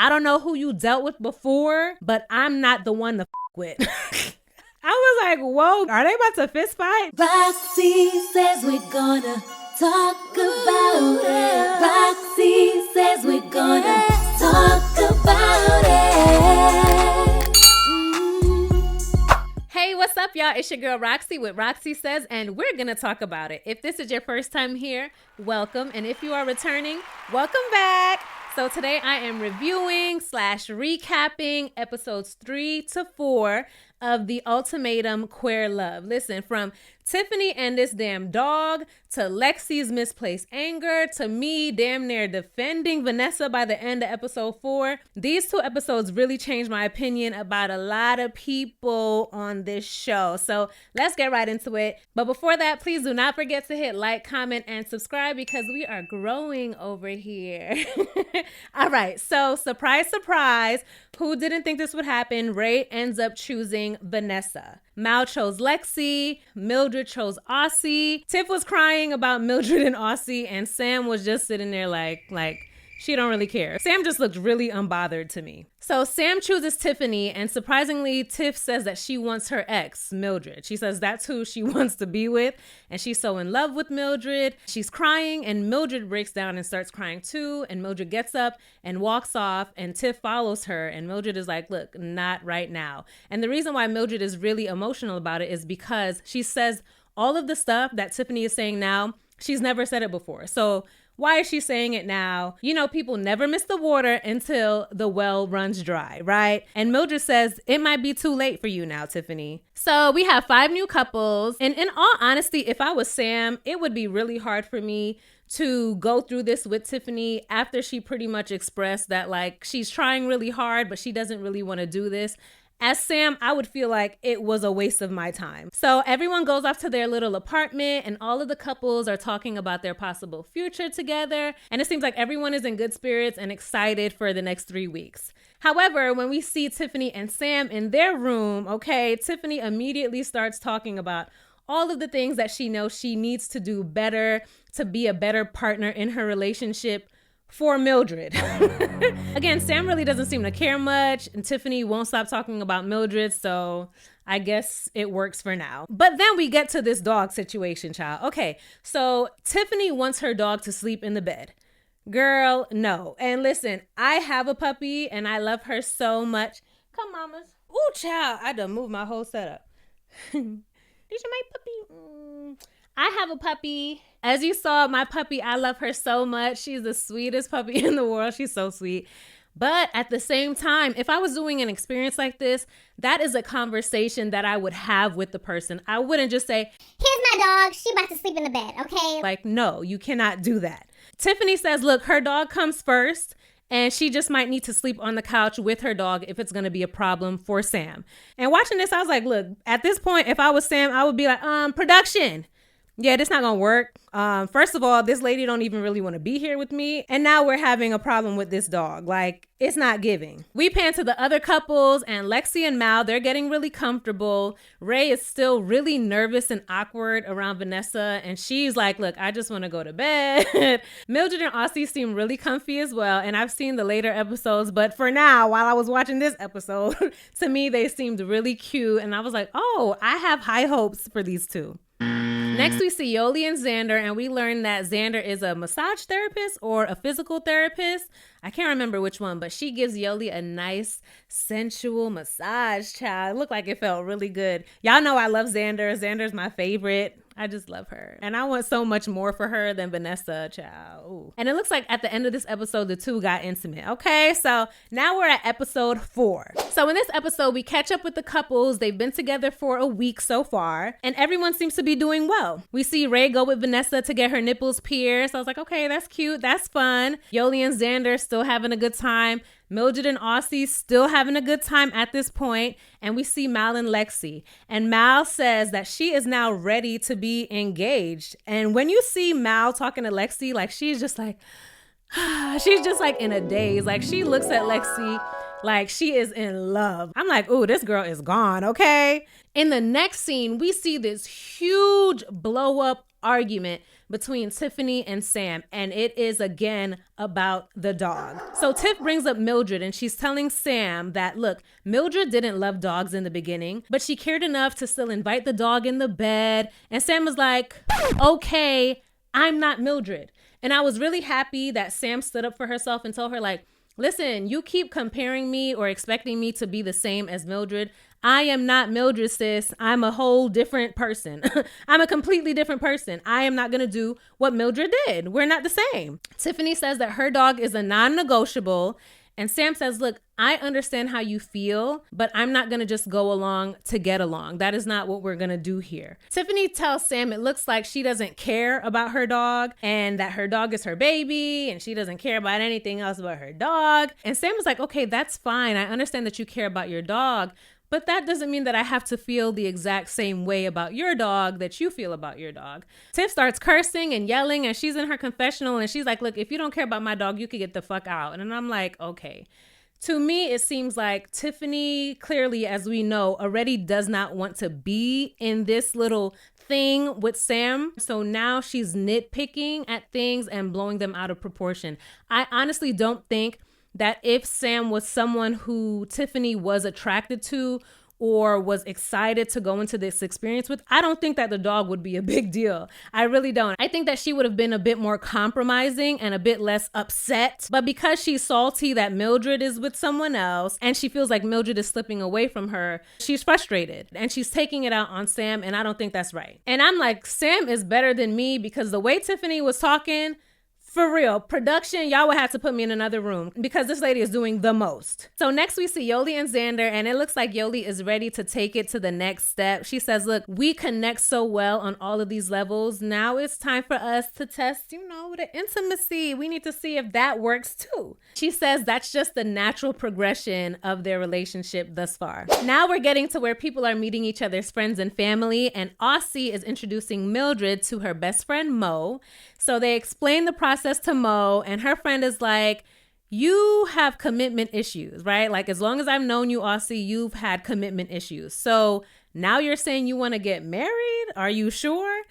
I don't know who you dealt with before, but I'm not the one to with. I was like, whoa, are they about to fist fight? Roxy says we're gonna talk about it. Roxy says we're gonna talk about it. Hey, what's up, y'all? It's your girl Roxy with Roxy Says, and we're gonna talk about it. If this is your first time here, welcome. And if you are returning, welcome back. So today I am reviewing / recapping episodes 3 to 4 of the Ultimatum Queer Love. Listen, from Tiffany and this damn dog to Lexi's misplaced anger to me damn near defending Vanessa by the end of episode 4. These 2 episodes really changed my opinion about a lot of people on this show. So let's get right into it. But before that, please do not forget to hit like, comment, and subscribe because we are growing over here. All right, so surprise, surprise. Who didn't think this would happen? Ray ends up choosing Vanessa. Mal chose Lexi. Mildred chose Aussie. Tiff was crying about Mildred and Aussie, and Sam was just sitting there like she don't really care. Sam just looked really unbothered to me. So Sam chooses Tiffany, and surprisingly, Tiff says that she wants her ex, Mildred. She says that's who she wants to be with, and she's so in love with Mildred. She's crying, and Mildred breaks down and starts crying too, and Mildred gets up and walks off, and Tiff follows her, and Mildred is like, look, not right now. And the reason why Mildred is really emotional about it is because she says all of the stuff that Tiffany is saying now, she's never said it before. So why is she saying it now? You know, people never miss the water until the well runs dry, right? And Mildred says, it might be too late for you now, Tiffany. So we have 5 new couples. And in all honesty, if I was Sam, it would be really hard for me to go through this with Tiffany after she pretty much expressed that like she's trying really hard, but she doesn't really want to do this. As Sam, I would feel like it was a waste of my time. So everyone goes off to their little apartment and all of the couples are talking about their possible future together. And it seems like everyone is in good spirits and excited for the next 3 weeks. However, when we see Tiffany and Sam in their room, okay, Tiffany immediately starts talking about all of the things that she knows she needs to do better to be a better partner in her relationship for Mildred. Again, Sam really doesn't seem to care much, and Tiffany won't stop talking about Mildred, so I guess it works for now. But then we get to this dog situation, child. Okay, so Tiffany wants her dog to sleep in the bed. Girl, no. And listen, I have a puppy, and I love her so much. Come, mamas. Ooh, child, I done moved my whole setup. These are my puppy. I have a puppy. As you saw, my puppy, I love her so much. She's the sweetest puppy in the world. She's so sweet. But at the same time, if I was doing an experience like this, that is a conversation that I would have with the person. I wouldn't just say, here's my dog. She about to sleep in the bed, okay? Like, no, you cannot do that. Tiffany says, look, her dog comes first, and she just might need to sleep on the couch with her dog if it's going to be a problem for Sam. And watching this, I was like, look, at this point, if I was Sam, I would be like, production. Yeah, this not gonna work. First of all, this lady don't even really want to be here with me. And now we're having a problem with this dog. Like, it's not giving. We pan to the other couples and Lexi and Mal, they're getting really comfortable. Ray is still really nervous and awkward around Vanessa. And she's like, look, I just want to go to bed. Mildred and Aussie seem really comfy as well. And I've seen the later episodes. But for now, while I was watching this episode, to me, they seemed really cute. And I was like, oh, I have high hopes for these two. Next, we see Yoli and Xander, and we learn that Xander is a massage therapist or a physical therapist. I can't remember which one, but she gives Yoli a nice, sensual massage, child. It looked like it felt really good. Y'all know I love Xander. Xander's my favorite. I just love her. And I want so much more for her than Vanessa, child. Ooh. And it looks like at the end of this episode, the two got intimate. Okay, so now we're at episode 4. So in this episode, we catch up with the couples. They've been together for a week so far, and everyone seems to be doing well. We see Ray go with Vanessa to get her nipples pierced. I was like, okay, that's cute. That's fun. Yoli and Xander still having a good time. Mildred and Aussie still having a good time at this point. And we see Mal and Lexi. And Mal says that she is now ready to be engaged. And when you see Mal talking to Lexi, like she's just like in a daze. Like she looks at Lexi like she is in love. I'm like, ooh, this girl is gone, okay? In the next scene, we see this huge blow up argument between Tiffany and Sam, and it is again about the dog. So Tiff brings up Mildred, and she's telling Sam that, look, Mildred didn't love dogs in the beginning, but she cared enough to still invite the dog in the bed. And Sam was like, okay, I'm not Mildred. And I was really happy that Sam stood up for herself and told her, like, listen, you keep comparing me or expecting me to be the same as Mildred. I am not Mildred, sis. I'm a whole different person. I'm a completely different person. I am not going to do what Mildred did. We're not the same. Tiffany says that her dog is a non-negotiable. And Sam says, look, I understand how you feel, but I'm not going to just go along to get along. That is not what we're going to do here. Tiffany tells Sam it looks like she doesn't care about her dog and that her dog is her baby and she doesn't care about anything else about her dog. And Sam was like, okay, that's fine. I understand that you care about your dog, but that doesn't mean that I have to feel the exact same way about your dog that you feel about your dog. Tiff starts cursing and yelling, and she's in her confessional, and she's like, look, if you don't care about my dog, you could get the fuck out. And I'm like, okay. To me, it seems like Tiffany, clearly, as we know, already does not want to be in this little thing with Sam. So now she's nitpicking at things and blowing them out of proportion. I honestly don't think that if Sam was someone who Tiffany was attracted to or was excited to go into this experience with, I don't think that the dog would be a big deal. I really don't. I think that she would have been a bit more compromising and a bit less upset. But because she's salty that Mildred is with someone else and she feels like Mildred is slipping away from her, she's frustrated and she's taking it out on Sam, and I don't think that's right. And I'm like, Sam is better than me, because the way Tiffany was talking, for real, production, y'all would have to put me in another room because this lady is doing the most. So next we see Yoli and Xander, and it looks like Yoli is ready to take it to the next step. She says, look, we connect so well on all of these levels. Now it's time for us to test, the intimacy. We need to see if that works too. She says that's just the natural progression of their relationship thus far. Now we're getting to where people are meeting each other's friends and family, and Aussie is introducing Mildred to her best friend, Mo. So they explain the process to Mo, and her friend is like, you have commitment issues, right? Like, as long as I've known you, Aussie, you've had commitment issues. So now you're saying you want to get married? Are you sure?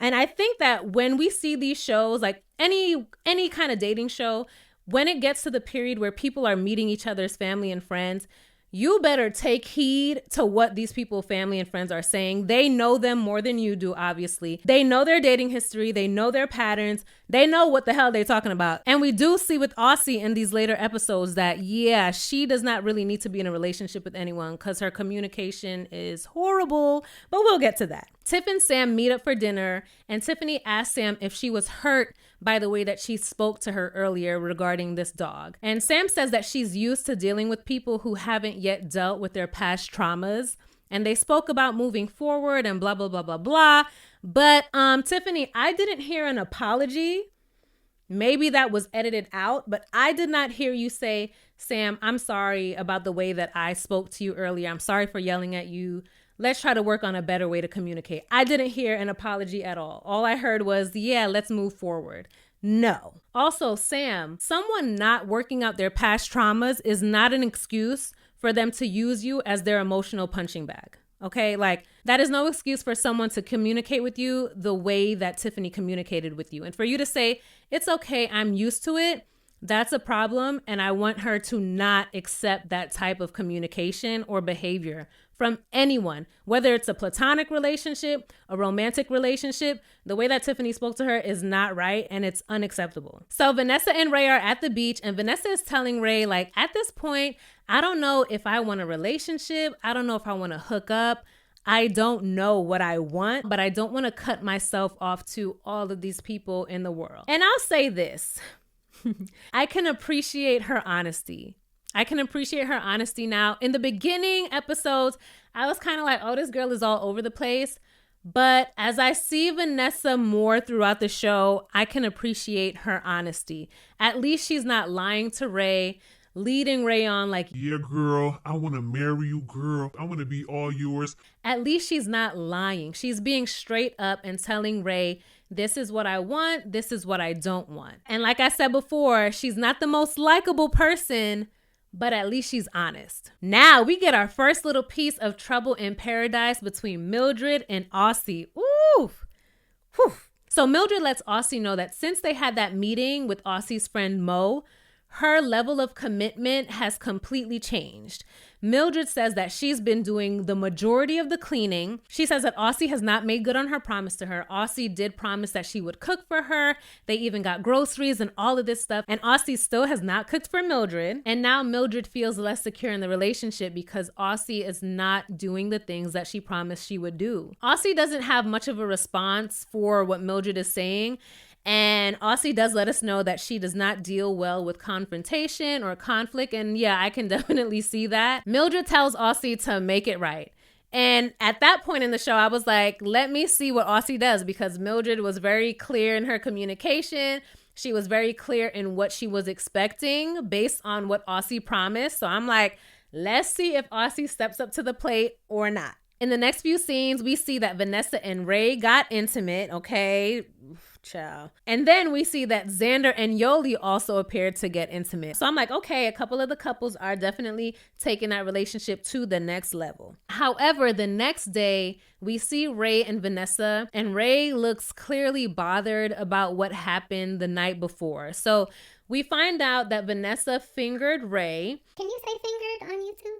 And I think that when we see these shows, like any kind of dating show, when it gets to the period where people are meeting each other's family and friends, you better take heed to what these people, family and friends, are saying. They know them more than you do, obviously. They know their dating history. They know their patterns. They know what the hell they're talking about. And we do see with Aussie in these later episodes that, yeah, she does not really need to be in a relationship with anyone because her communication is horrible, but we'll get to that. Tiff and Sam meet up for dinner, and Tiffany asks Sam if she was hurt by the way that she spoke to her earlier regarding this dog. And Sam says that she's used to dealing with people who haven't yet dealt with their past traumas. And they spoke about moving forward and blah, blah, blah, blah, blah. But Tiffany, I didn't hear an apology. Maybe that was edited out, but I did not hear you say, Sam, I'm sorry about the way that I spoke to you earlier. I'm sorry for yelling at you. Let's try to work on a better way to communicate. I didn't hear an apology at all. All I heard was, yeah, let's move forward. No. Also, Sam, someone not working out their past traumas is not an excuse for them to use you as their emotional punching bag. Okay, like that is no excuse for someone to communicate with you the way that Tiffany communicated with you. And for you to say, it's okay, I'm used to it, that's a problem. And I want her to not accept that type of communication or behavior from anyone, whether it's a platonic relationship, a romantic relationship. The way that Tiffany spoke to her is not right, and it's unacceptable. So Vanessa and Ray are at the beach, and Vanessa is telling Ray, like, at this point, I don't know if I want a relationship. I don't know if I want to hook up. I don't know what I want, but I don't want to cut myself off to all of these people in the world. And I'll say this. I can appreciate her honesty. Now. In the beginning episodes, I was kind of like, oh, this girl is all over the place. But as I see Vanessa more throughout the show, I can appreciate her honesty. At least she's not lying to Ray, leading Ray on like, yeah, girl, I want to marry you, girl. I want to be all yours. At least she's not lying. She's being straight up and telling Ray, this is what I want. This is what I don't want. And like I said before, she's not the most likable person, but at least she's honest. Now we get our first little piece of trouble in paradise between Mildred and Aussie. Ooh, whew. So Mildred lets Aussie know that since they had that meeting with Aussie's friend Mo, her level of commitment has completely changed. Mildred says that she's been doing the majority of the cleaning. She says that Aussie has not made good on her promise to her. Aussie did promise that she would cook for her. They even got groceries and all of this stuff. And Aussie still has not cooked for Mildred. And now Mildred feels less secure in the relationship because Aussie is not doing the things that she promised she would do. Aussie doesn't have much of a response for what Mildred is saying. And Aussie does let us know that she does not deal well with confrontation or conflict. And yeah, I can definitely see that. Mildred tells Aussie to make it right. And at that point in the show, I was like, let me see what Aussie does, because Mildred was very clear in her communication. She was very clear in what she was expecting based on what Aussie promised. So I'm like, let's see if Aussie steps up to the plate or not. In the next few scenes, we see that Vanessa and Ray got intimate, okay? Ciao. And then we see that Xander and Yoli also appeared to get intimate. So I'm like, okay, a couple of the couples are definitely taking that relationship to the next level. However, the next day, we see Ray and Vanessa, and Ray looks clearly bothered about what happened the night before. So we find out that Vanessa fingered Ray. Can you say fingered on YouTube?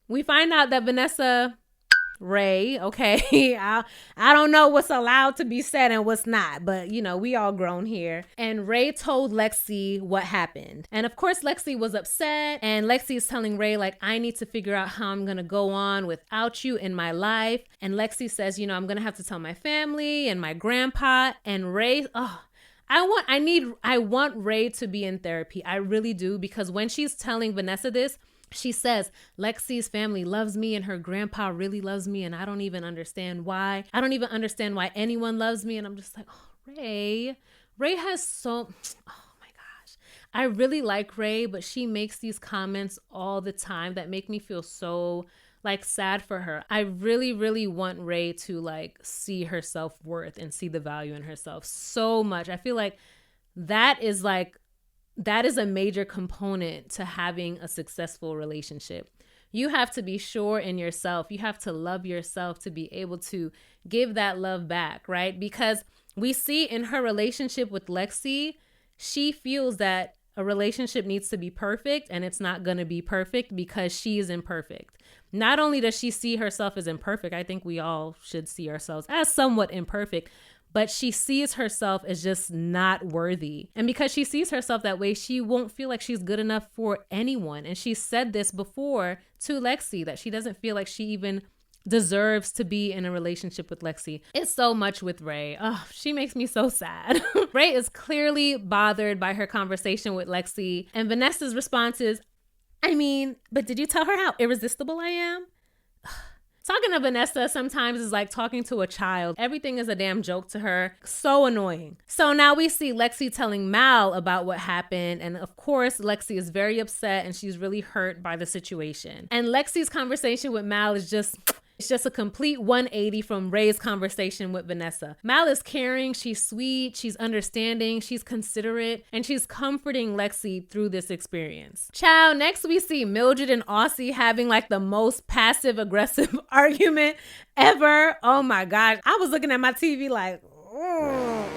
We find out that Vanessa... Ray, okay, I don't know what's allowed to be said and what's not, but you know, we all grown here. And Ray told Lexi what happened. And of course, Lexi was upset, and Lexi is telling Ray, like, I need to figure out how I'm gonna go on without you in my life. And Lexi says, you know, I'm gonna have to tell my family and my grandpa. And Ray, I want Ray to be in therapy. I really do, because when she's telling Vanessa this, she says, Lexi's family loves me and her grandpa really loves me, and I don't even understand why. I don't even understand why anyone loves me. And I'm just like, oh, Ray has so, oh my gosh. I really like Ray, but she makes these comments all the time that make me feel so like sad for her. I really, really want Ray to like see her self-worth and see the value in herself so much. I feel like that is a major component to having a successful relationship. You have to be sure in yourself. You have to love yourself to be able to give that love back, right? Because we see in her relationship with Lexi, she feels that a relationship needs to be perfect, and it's not going to be perfect because she is imperfect. Not only does she see herself as imperfect, I think we all should see ourselves as somewhat imperfect, but she sees herself as just not worthy. And because she sees herself that way, she won't feel like she's good enough for anyone. And she said this before to Lexi, that she doesn't feel like she even deserves to be in a relationship with Lexi. It's so much with Ray. Oh, she makes me so sad. Ray is clearly bothered by her conversation with Lexi. And Vanessa's response is, I mean, but did you tell her how irresistible I am? Talking to Vanessa sometimes is like talking to a child. Everything is a damn joke to her. So annoying. So now we see Lexi telling Mal about what happened. And of course, Lexi is very upset and she's really hurt by the situation. And Lexi's conversation with Mal is just a complete 180 from Ray's conversation with Vanessa. Mal is caring, she's sweet, she's understanding, she's considerate, and she's comforting Lexi through this experience. Ciao. Next we see Mildred and Aussie having like the most passive aggressive argument ever. Oh my gosh. I was looking at my TV like,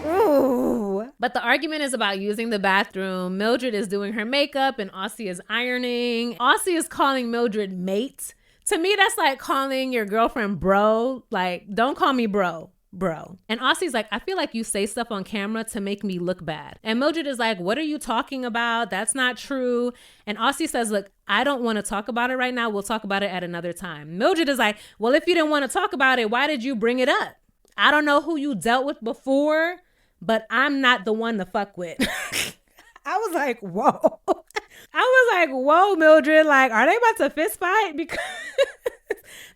ooh. But the argument is about using the bathroom. Mildred is doing her makeup and Aussie is ironing. Aussie is calling Mildred mate. To me, that's like calling your girlfriend bro. Like, don't call me bro. And Aussie's like, I feel like you say stuff on camera to make me look bad. And Mildred is like, what are you talking about? That's not true. And Aussie says, look, I don't want to talk about it right now. We'll talk about it at another time. Mildred is like, well, if you didn't want to talk about it, why did you bring it up? I don't know who you dealt with before, but I'm not the one to fuck with. I was like, whoa. Whoa, Mildred, like, are they about to fist fight? Because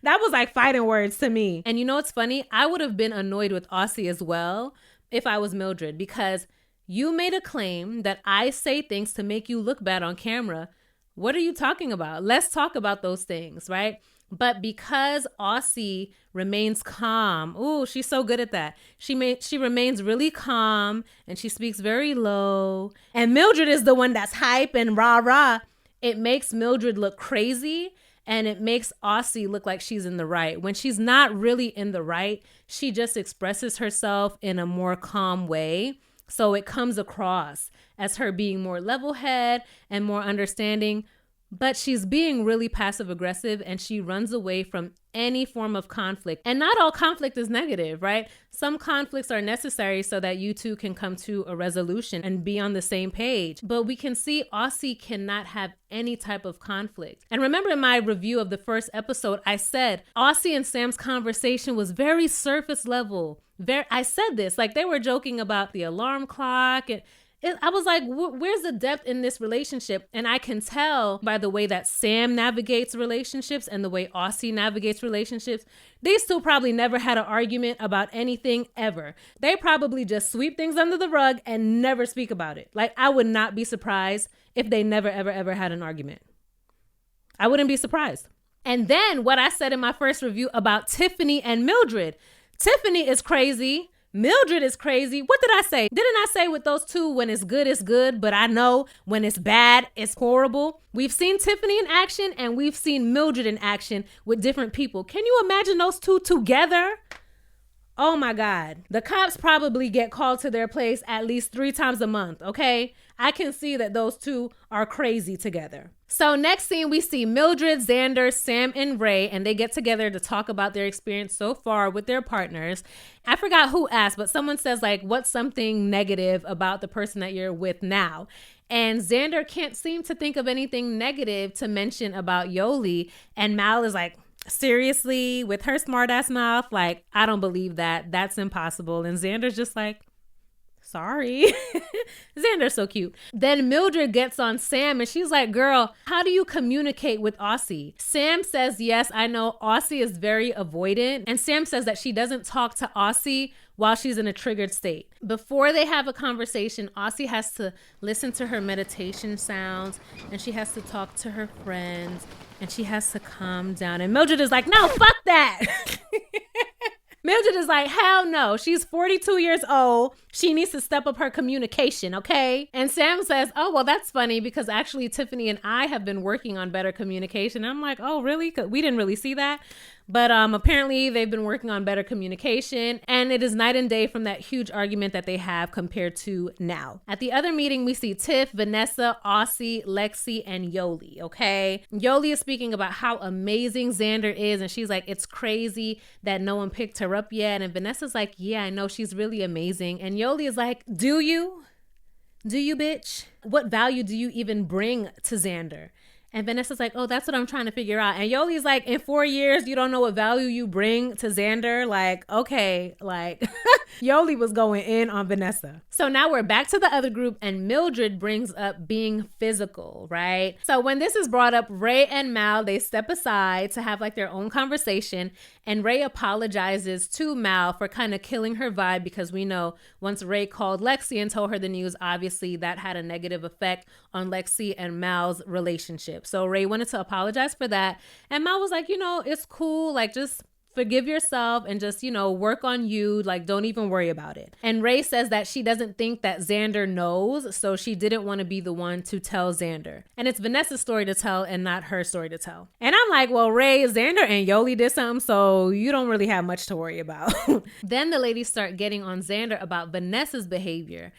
that was like fighting words to me. And you know what's funny? I would have been annoyed with Aussie as well if I was Mildred, because you made a claim that I say things to make you look bad on camera. What are you talking about? Let's talk about those things, right? But because Aussie remains calm, ooh, she's so good at that. She remains really calm and she speaks very low. And Mildred is the one that's hype and rah-rah. It makes Mildred look crazy. And it makes Aussie look like she's in the right when she's not really in the right. She just expresses herself in a more calm way. So it comes across as her being more level-headed and more understanding, but she's being really passive aggressive and she runs away from any form of conflict. And not all conflict is negative, right? Some conflicts are necessary so that you two can come to a resolution and be on the same page. But we can see Aussie cannot have any type of conflict. And remember in my review of the first episode, I said Aussie and Sam's conversation was very surface level. I said this, like they were joking about the alarm clock and I was like, where's the depth in this relationship? And I can tell by the way that Sam navigates relationships and the way Aussie navigates relationships. These two probably never had an argument about anything ever. They probably just sweep things under the rug and never speak about it. Like, I would not be surprised if they never, ever, ever had an argument. I wouldn't be surprised. And then what I said in my first review about Tiffany and Mildred. Tiffany is crazy. Mildred is crazy. What did I say? Didn't I say with those two, when it's good, but I know when it's bad, it's horrible? We've seen Tiffany in action and we've seen Mildred in action with different people. Can you imagine those two together? Oh my God. The cops probably get called to their place at least 3 times a month, okay? I can see that those two are crazy together. So next scene, we see Mildred, Xander, Sam, and Ray, and they get together to talk about their experience so far with their partners. I forgot who asked, but someone says, like, what's something negative about the person that you're with now? And Xander can't seem to think of anything negative to mention about Yoli. And Mal is like, seriously, with her smart ass mouth, like, I don't believe that. That's impossible. And Xander's just like, sorry. Xander's so cute. Then Mildred gets on Sam and she's like, girl, how do you communicate with Aussie? Sam says, yes, I know Aussie is very avoidant. And Sam says that she doesn't talk to Aussie while she's in a triggered state. Before they have a conversation, Aussie has to listen to her meditation sounds and she has to talk to her friends and she has to calm down. And Mildred is like, no, fuck that. Mildred is like, hell no. She's 42 years old. She needs to step up her communication, okay? And Sam says, oh, well, that's funny because actually Tiffany and I have been working on better communication. And I'm like, oh, really? 'Cause we didn't really see that. But apparently they've been working on better communication and it is night and day from that huge argument that they have compared to now. At the other meeting, we see Tiff, Vanessa, Aussie, Lexi, and Yoli, okay? Yoli is speaking about how amazing Xander is and she's like, it's crazy that no one picked her up yet. And Vanessa's like, yeah, I know, she's really amazing. And Yoli is like, do you? Do you, bitch? What value do you even bring to Xander? And Vanessa's like, oh, that's what I'm trying to figure out. And Yoli's like, in 4 years, you don't know what value you bring to Xander? Like, okay, like Yoli was going in on Vanessa. So now we're back to the other group and Mildred brings up being physical, right? So when this is brought up, Ray and Mal, they step aside to have like their own conversation. And Ray apologizes to Mal for kind of killing her vibe because we know once Ray called Lexi and told her the news, obviously that had a negative effect on Lexi and Mal's relationship. So Ray wanted to apologize for that. And Mal was like, you know, it's cool. Like, just forgive yourself and just, you know, work on you. Like, don't even worry about it. And Ray says that she doesn't think that Xander knows. So she didn't want to be the one to tell Xander. And it's Vanessa's story to tell and not her story to tell. And I'm like, well, Ray, Xander and Yoli did something. So you don't really have much to worry about. Then the ladies start getting on Xander about Vanessa's behavior.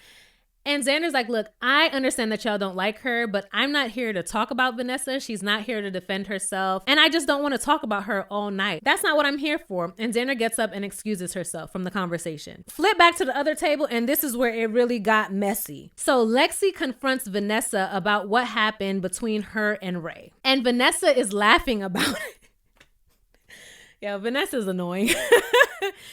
And Xander's like, look, I understand that y'all don't like her, but I'm not here to talk about Vanessa. She's not here to defend herself. And I just don't want to talk about her all night. That's not what I'm here for. And Xander gets up and excuses herself from the conversation. Flip back to the other table, and this is where it really got messy. So Lexi confronts Vanessa about what happened between her and Ray. And Vanessa is laughing about it. Yeah, Vanessa's annoying.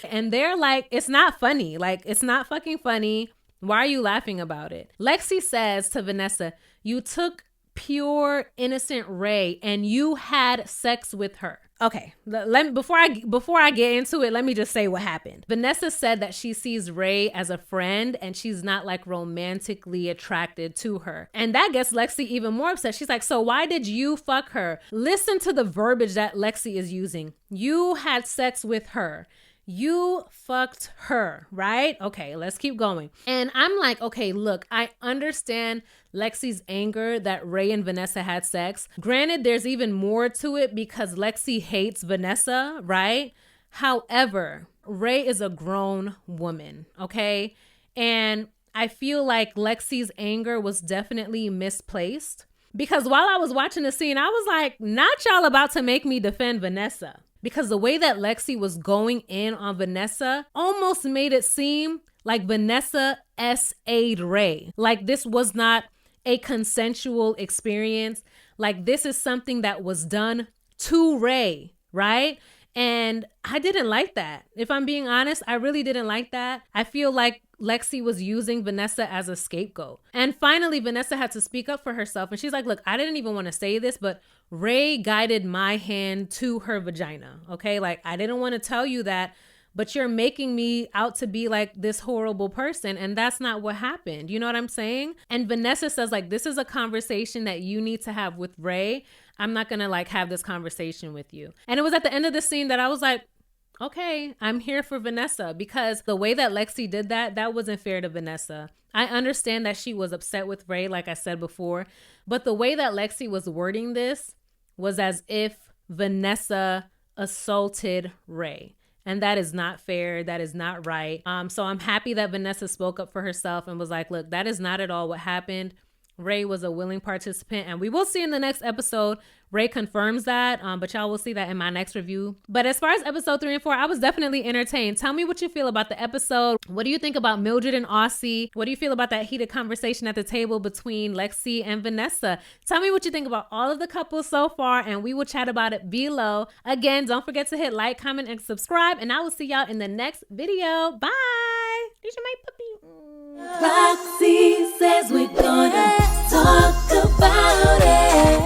And they're like, it's not funny. Like, it's not fucking funny. Why are you laughing about it? Lexi says to Vanessa, you took pure, innocent Ray and you had sex with her. Okay, before I get into it, let me just say what happened. Vanessa said that she sees Ray as a friend and she's not like romantically attracted to her. And that gets Lexi even more upset. She's like, so why did you fuck her? Listen to the verbiage that Lexi is using. You had sex with her. You fucked her, right? Okay, let's keep going. And I'm like, okay, look, I understand Lexi's anger that Ray and Vanessa had sex. Granted, there's even more to it because Lexi hates Vanessa, right? However, Ray is a grown woman, okay? And I feel like Lexi's anger was definitely misplaced because while I was watching the scene, I was like, not y'all about to make me defend Vanessa. Because the way that Lexi was going in on Vanessa almost made it seem like Vanessa SA'd Ray. Like this was not a consensual experience. Like this is something that was done to Ray, right? And I didn't like that. If I'm being honest, I really didn't like that. I feel like Lexi was using Vanessa as a scapegoat. And finally, Vanessa had to speak up for herself. And she's like, look, I didn't even want to say this, but Ray guided my hand to her vagina. Okay. Like I didn't want to tell you that, but you're making me out to be like this horrible person. And that's not what happened. You know what I'm saying? And Vanessa says like, this is a conversation that you need to have with Ray. I'm not going to like have this conversation with you. And it was at the end of the scene that I was like, okay, I'm here for Vanessa, because the way that Lexi did that wasn't fair to Vanessa. I understand that she was upset with Ray, like I said before, but the way that Lexi was wording this was as if Vanessa assaulted Ray. And that is not fair. That is not right. So I'm happy that Vanessa spoke up for herself and was like, look, that is not at all what happened. Ray was a willing participant, and we will see in the next episode. Ray confirms that, but y'all will see that in my next review. But as far as episode 3 and 4, I was definitely entertained. Tell me what you feel about the episode. What do you think about Mildred and Aussie? What do you feel about that heated conversation at the table between Lexi and Vanessa? Tell me what you think about all of the couples so far, and we will chat about it below. Again, don't forget to hit like, comment, and subscribe, and I will see y'all in the next video. Bye! These are my puppy. Roxy says we're gonna talk about it.